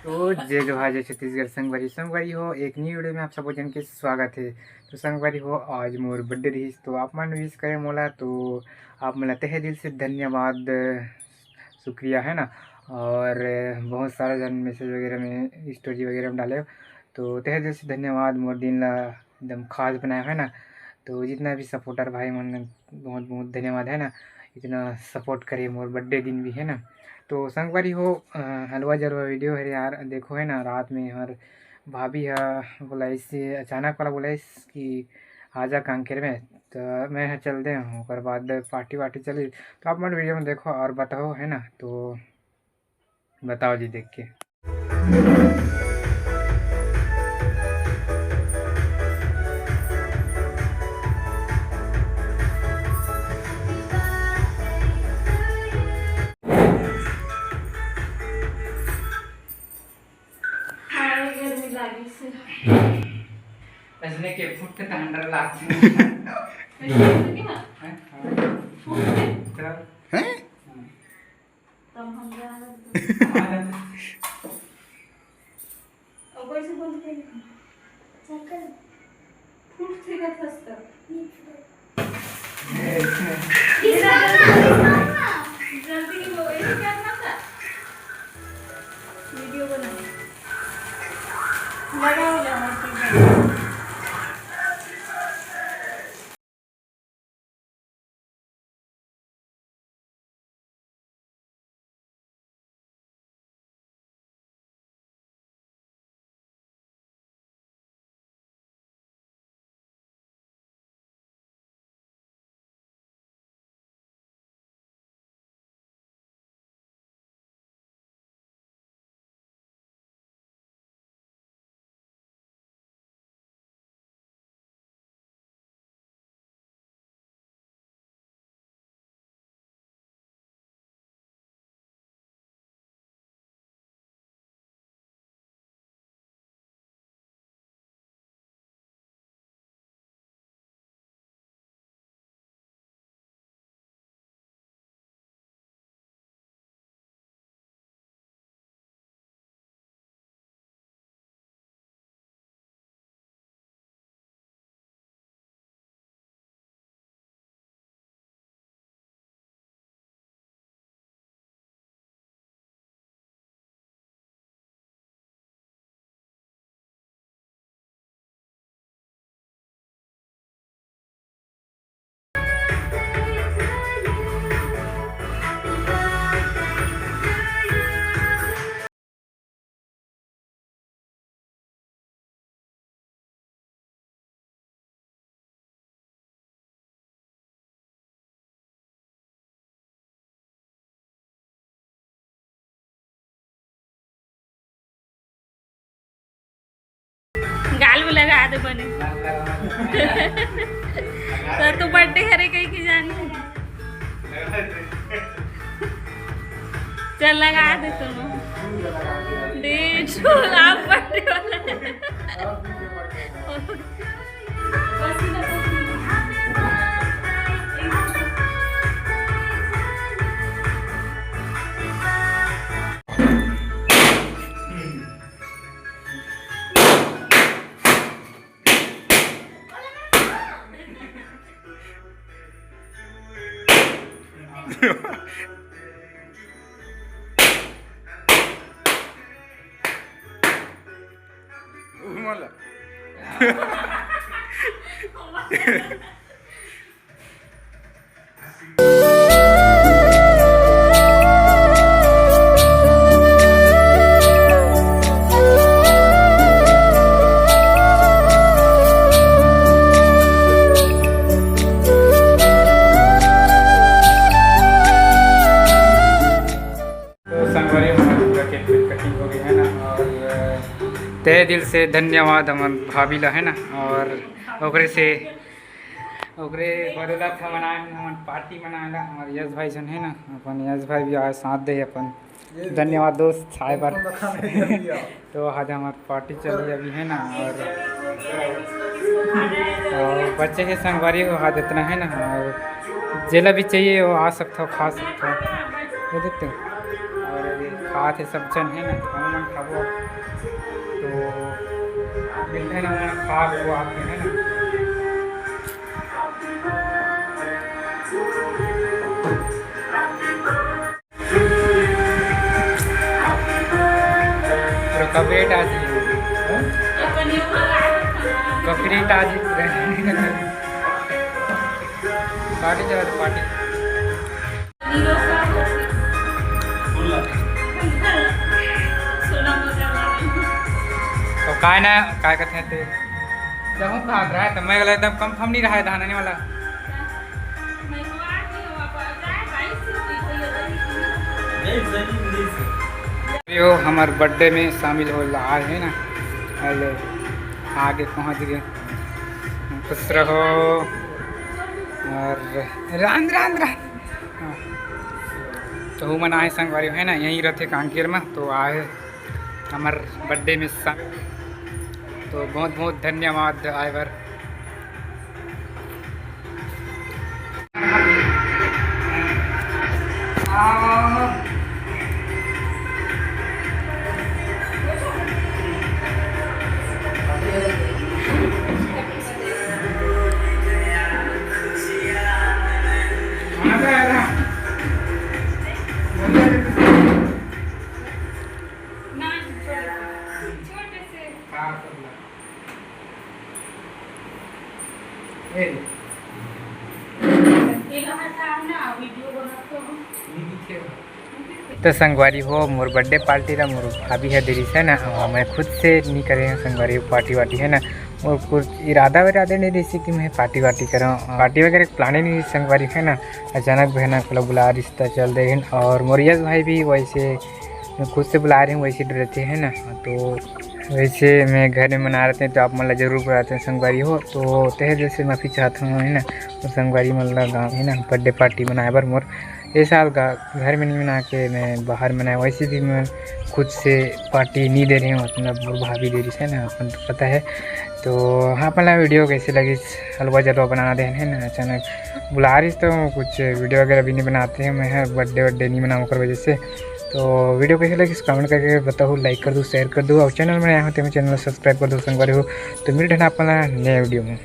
तो जय जोहार जय छत्तीसगढ़ संगवारी हो एक न्यू वीडियो में आप सबको जन के स्वागत है। तो संगवारी हो आज मोर बर्थडे रही तो आप मन विश करे मोला तो आप मोला तहे दिल से धन्यवाद शुक्रिया है ना। और बहुत सारा जन मैसेज वगैरह में स्टोरी वगैरह में डाले तो तहे दिल से धन्यवाद मोर दिन ला एकदम खास बनाया है ना। तो जितना भी सपोर्टर भाई मन बहुत बहुत धन्यवाद है ना, इतना सपोर्ट करे मोर बर्थडे दिन भी है ना। तो संगवारी हो हलवा जरवा वीडियो है यार, देखो है ना रात में हर भाभी है बोलाइस अचानक वाला बोलाइस कि आजा कांकेर में, तो मैं चलते हूँ और बाद पार्टी वार्टी चली। तो आप मन वीडियो में देखो और बताओ है ना, तो बताओ जी देख के। असने के फुट के अंडर लागती हैं तब हम कैसे बोलते हैं चक्कर फूट थे का फसता जल्दी की वो ये करना था वीडियो बना लगाओ लगाओ। गाल में लगा दे बने तो तू बर्थडे करे कहीं की जानी चल लगा दे तुम दे झूला बर्थडे वाला मला तहे दिल से धन्यवाद हमन भाभी ला है ना। और ओकरे से ओकरे बदौलत हम मनाए हम पार्टी मनाएला और यश भाई जन है ना अपन यश भाई भी आए साथ दे अपन धन्यवाद दोस्त आए पर तो आज हमारी पार्टी चल रही अभी है ना और बच्चे के संगवारी हो आज इतना है ना और जेला भी चाहिए वो आ सकता हो खा सकता हो ये देखते हो और अभी खाते सब जन है ना हम खाबो तो मिलते हैं ना खा वो आते हैं ना कपरेट आज कपरेट आज पार्टी चला तो पार्टी तो काय ना काय कहते थे जब हम भाग रहा है तो मैं एकदम कंफर्म नहीं रहा है धान आने वाला यो हमारे बर्थडे में शामिल हो रहा है ना पहले आगे पहुंच गए खुश रहो और रान रान रान तो हम आए संगवारी है ना यहीं रहते कांकेर में तो आए हमारे बर्थडे में शामिल तो बहुत बहुत धन्यवाद आए बार तो संगवारी हो मोर बर्थडे पार्टी ला मोर भाभी है देरी से ना मैं खुद से नहीं करे संगवारी पार्टी वार्टी है ना और कुछ इरादा विरादे नहीं रही कि मैं पार्टी वार्टी करूँ पार्टी वगैरह प्लान ही नहीं संगवारी है ना अचानक बहना को बुला रिश्ता चल रहे हैं और मोरियस भाई भी वैसे मैं खुद से बुला रहे हैं वैसे रहते हैं ना तो वैसे मैं घर में मना रहे थे तो आप मतलब ज़रूर बुलाते हैं संगवारी हो तो तह दिल से माफ़ी चाहता हूँ है ना तो संगवारी मतलब गाँव है ना बर्थडे पार्टी मनाए बार मोर ये साल का घर में नहीं मना के मैं बाहर मनाया वैसे भी मैं खुद से पार्टी नहीं दे रही हूँ मतलब मोर भाभी दे रही है ना अपन तो पता है तो हाँ अपना वीडियो कैसे लगी हलवा जलवा बनाना दे है ना अचानक बुला रही तो कुछ वीडियो वगैरह भी नहीं बनाते हैं मैं बर्थडे नहीं बनाऊँ कर वजह से तो वीडियो कैसे लगी कमेंट करके बताओ लाइक कर दो शेयर कर दो और चैनल में आया हो तो चैनल सब्सक्राइब कर दो संगवारी हो तो मिलते हैं अपना नए वीडियो में।